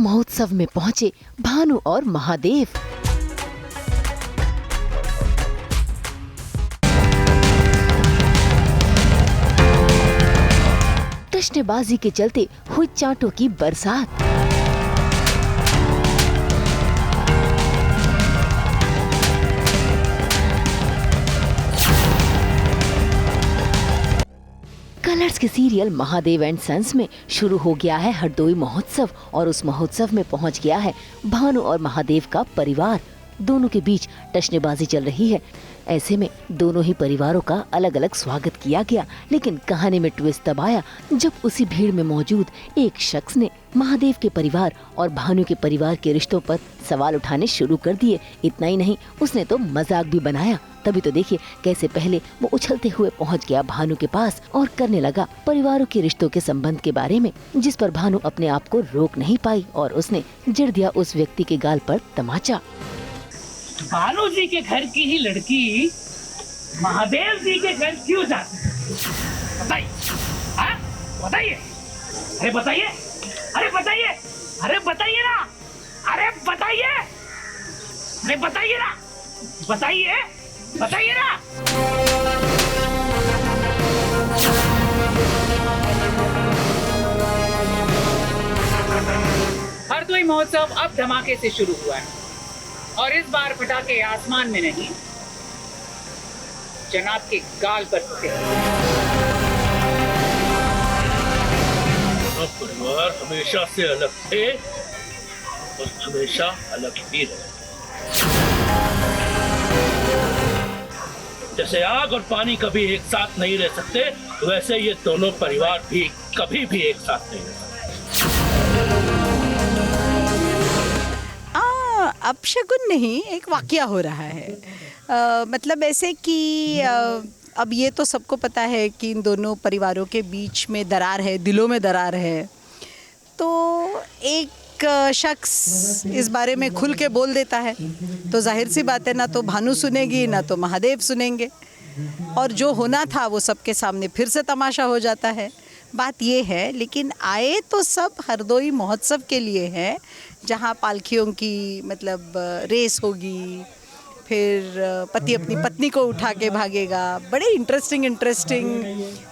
महोत्सव में पहुंचे भानु और महादेव। टशनेबाजी के चलते हुई चांटों की बरसात। कलर्स के सीरियल महादेव एंड सन्स में शुरू हो गया है हरदोई महोत्सव और उस महोत्सव में पहुंच गया है भानु और महादेव का परिवार। दोनों के बीच टशनेबाजी चल रही है। ऐसे में दोनों ही परिवारों का अलग अलग स्वागत किया गया, लेकिन कहानी में ट्विस्ट तब आया जब उसी भीड़ में मौजूद एक शख्स ने महादेव के परिवार और भानु के परिवार के रिश्तों पर सवाल उठाने शुरू कर दिए। इतना ही नहीं, उसने तो मजाक भी बनाया। तभी तो देखिए कैसे पहले वो उछलते हुए पहुंच गया भानु के पास और करने लगा परिवारों के रिश्तों के संबंध के बारे में, जिस पर भानु अपने आप को रोक नहीं पाई और उसने जड़ दिया उस व्यक्ति के गाल पर तमाचा। भानु जी के घर की ही लड़की महादेव जी के घर क्यों जाती है? बताइए, हाँ? बताइए, अरे बताइए, अरे बताइए, अरे बताइए ना, अरे बताइए, अरे बताइए ना, बताइए, बताइए ना। हरदोई महोत्सव अब धमाके से शुरू हुआ है और इस बार पटाखे आसमान में नहीं, जनाब के गाल पर फूटे। परिवार हमेशा से अलग थे और हमेशा अलग ही रहे। जैसे आग और पानी कभी एक साथ नहीं रह सकते, वैसे ये दोनों परिवार भी कभी भी एक साथ नहीं रह सकते। अपशगुन नहीं, एक वाकया हो रहा है। मतलब ऐसे कि अब ये तो सबको पता है कि इन दोनों परिवारों के बीच में दरार है, दिलों में दरार है। तो एक शख्स इस बारे में खुल के बोल देता है तो जाहिर सी बात है, ना तो भानु सुनेगी ना तो महादेव सुनेंगे, और जो होना था वो सबके सामने फिर से तमाशा हो जाता है। बात ये है, लेकिन आए तो सब हरदोई महोत्सव के लिए है, जहाँ पालकियों की मतलब रेस होगी, फिर पति अपनी पत्नी को उठा के भागेगा। बड़े इंटरेस्टिंग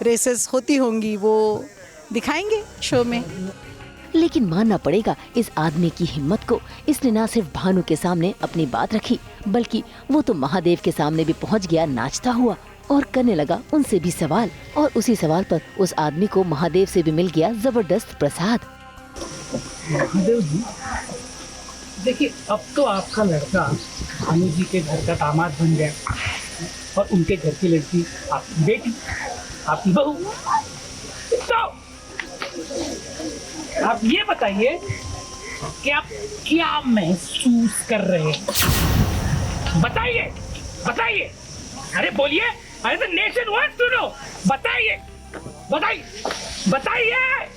रेसेस होती होंगी, वो दिखाएंगे शो में। लेकिन मानना पड़ेगा इस आदमी की हिम्मत को। इसने न सिर्फ भानु के सामने अपनी बात रखी, बल्कि वो तो महादेव के सामने भी पहुंच गया नाचता हुआ और करने लगा उनसे भी सवाल। और उसी सवाल पर उस आदमी को महादेव से भी मिल गया जबरदस्त प्रसाद। महादेव जी, देखिए अब तो आपका लड़का भानु जी के घर का दामाद बन गया और उनके घर की लड़की आपकी बेटी, आपकी बहू। तो आप ये बताइए कि आप क्या महसूस कर रहे हैं? बताइए, बताइए, अरे बोलिए, अरे तो नेशन वांट्स टू नो। बताइए, बताइए, बताइए।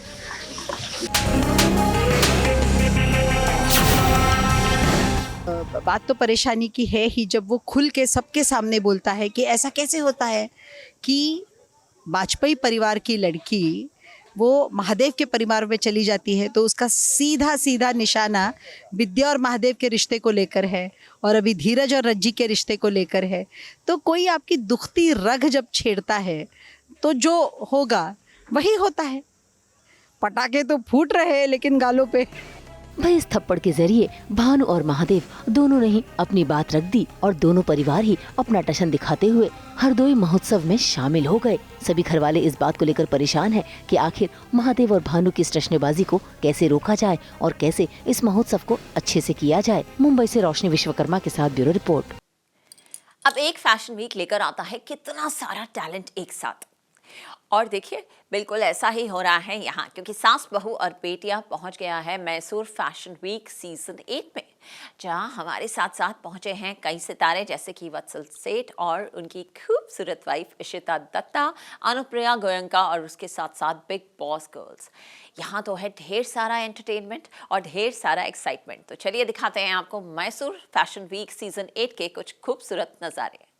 बात तो परेशानी की है ही जब वो खुल के सबके सामने बोलता है कि ऐसा कैसे होता है कि वाजपेयी परिवार की लड़की वो महादेव के परिवार में चली जाती है, तो उसका सीधा सीधा निशाना विद्या और महादेव के रिश्ते को लेकर है और अभी धीरज और रज्जी के रिश्ते को लेकर है। तो कोई आपकी दुखती रग जब छेड़ता है तो जो होगा वही होता है। पटाखे तो फूट रहे हैं लेकिन गालों पे। भाई इस थप्पड़ के जरिए भानु और महादेव दोनों ने ही अपनी बात रख दी और दोनों परिवार ही अपना टशन दिखाते हुए हरदोई महोत्सव में शामिल हो गए। सभी घरवाले इस बात को लेकर परेशान हैं कि आखिर महादेव और भानु की इस टशनेबाजी को कैसे रोका जाए और कैसे इस महोत्सव को अच्छे से किया जाए। मुंबई से रोशनी विश्वकर्मा के साथ ब्यूरो रिपोर्ट। अब एक फैशन वीक लेकर आता है कितना सारा टैलेंट एक साथ, और देखिए बिल्कुल ऐसा ही हो रहा है यहाँ, क्योंकि सास बहू और बेटियां पहुंच गया है मैसूर फैशन वीक सीजन 8 में, जहां हमारे साथ साथ पहुंचे हैं कई सितारे जैसे कि वत्सल सेठ और उनकी खूबसूरत वाइफ इशिता दत्ता, अनुप्रिया गोयंका और उसके साथ साथ बिग बॉस गर्ल्स। यहाँ तो है ढेर सारा एंटरटेनमेंट और ढेर सारा एक्साइटमेंट। तो चलिए दिखाते हैं आपको मैसूर फैशन वीक सीजन 8 के कुछ खूबसूरत नज़ारे।